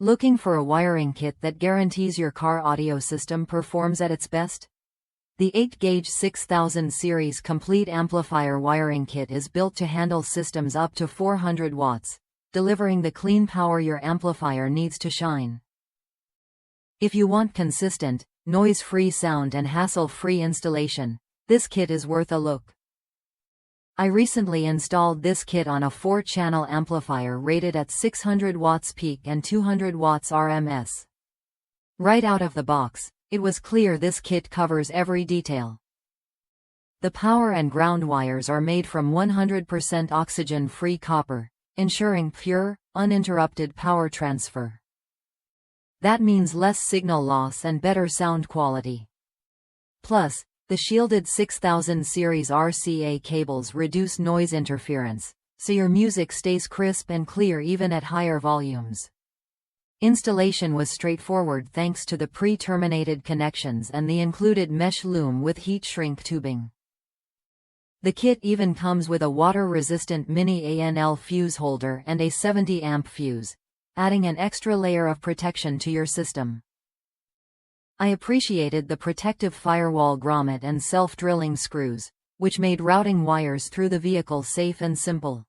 Looking for a wiring kit that guarantees your car audio system performs at its best? The 8-gauge 6000 series complete amplifier wiring kit is built to handle systems up to 400 watts, delivering the clean power your amplifier needs to shine. If you want consistent, noise-free sound and hassle-free installation, this kit is worth a look. I recently installed this kit on a 4-channel amplifier rated at 600 watts peak and 200 watts RMS. Right out of the box, it was clear this kit covers every detail. The power and ground wires are made from 100% oxygen-free copper, ensuring pure, uninterrupted power transfer. That means less signal loss and better sound quality. Plus, the shielded 6000 Series RCA cables reduce noise interference, so your music stays crisp and clear even at higher volumes. Installation was straightforward thanks to the pre-terminated connections and the included mesh loom with heat shrink tubing. The kit even comes with a water-resistant mini ANL fuse holder and a 70-amp fuse, adding an extra layer of protection to your system. I appreciated the protective firewall grommet and self-drilling screws, which made routing wires through the vehicle safe and simple.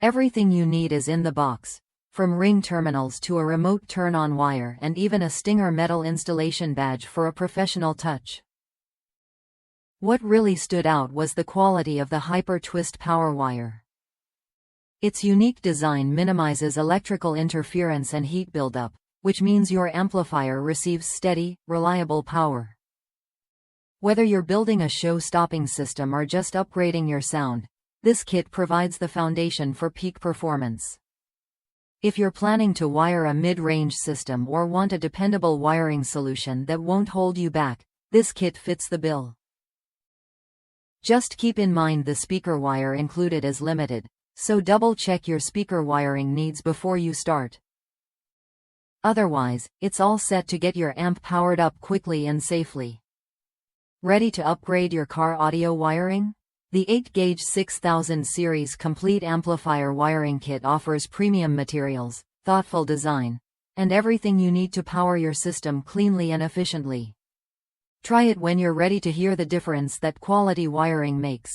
Everything you need is in the box, from ring terminals to a remote turn-on wire and even a Stinger metal installation badge for a professional touch. What really stood out was the quality of the Hyper-Twist power wire. Its unique design minimizes electrical interference and heat buildup, which means your amplifier receives steady, reliable power. Whether you're building a show-stopping system or just upgrading your sound, this kit provides the foundation for peak performance. If you're planning to wire a mid-range system or want a dependable wiring solution that won't hold you back, this kit fits the bill. Just keep in mind the speaker wire included is limited, so double-check your speaker wiring needs before you start. Otherwise, it's all set to get your amp powered up quickly and safely. Ready to upgrade your car audio wiring? The 8-gauge 6000 series complete amplifier wiring kit offers premium materials, thoughtful design, and everything you need to power your system cleanly and efficiently. Try it when you're ready to hear the difference that quality wiring makes.